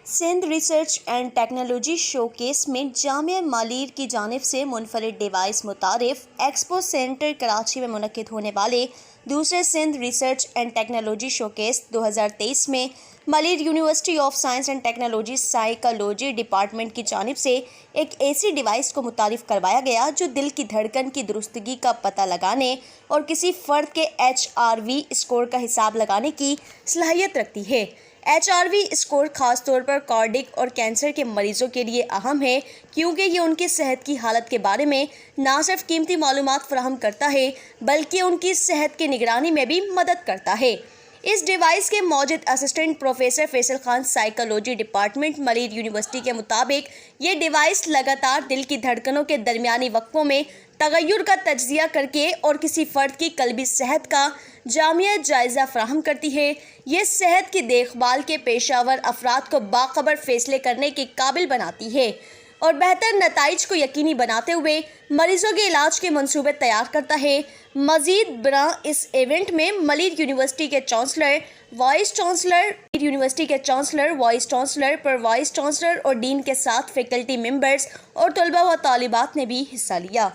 Sindh research and technology showcase میں جامعہ مالیر کی جانب سے منفرد ڈیوائس متعارف ایکسپو سینٹر کراچی میں منعقد ہونے والے دوسرے Sindh research and technology showcase 2023 میں Malir university of science and technology psychology department کی جانب سے ایک ایسی ڈیوائس کو متعارف کروایا گیا جو دل کی دھڑکن کی درستگی کا پتہ لگانے اور کسی فرد کے HRV اسکور کا حساب لگانے کی صلاحیت رکھتی ہے۔ HRV اسکور خاص طور پر کارڈک اور کینسر کے مریضوں کے لیے اہم ہے کیونکہ یہ ان کی صحت کی حالت کے بارے میں نہ صرف قیمتی معلومات فراہم کرتا ہے بلکہ ان کی صحت کی نگرانی میں بھی مدد کرتا ہے۔ اس ڈیوائس کے موجود assistant professor Faisal Khan psychology department Malir university کے مطابق یہ ڈیوائس لگاتار دل کی دھڑکنوں کے درمیانی وقفوں میں تغیر کا تجزیہ کر کے اور کسی فرد کی قلبی صحت کا جامع جائزہ فراہم کرتی ہے۔ یہ صحت کی دیکھ بھال کے پیشہ ور افراد کو باخبر فیصلے کرنے کے قابل بناتی ہے اور بہتر نتائج کو یقینی بناتے ہوئے مریضوں کے علاج کے منصوبے تیار کرتا ہے۔ مزید برآں اس ایونٹ میں مالیر یونیورسٹی کے چانسلر، وائس چانسلر، پر وائس چانسلر اور ڈین کے ساتھ فیکلٹی ممبرز اور طلباء و طالبات نے بھی حصہ لیا۔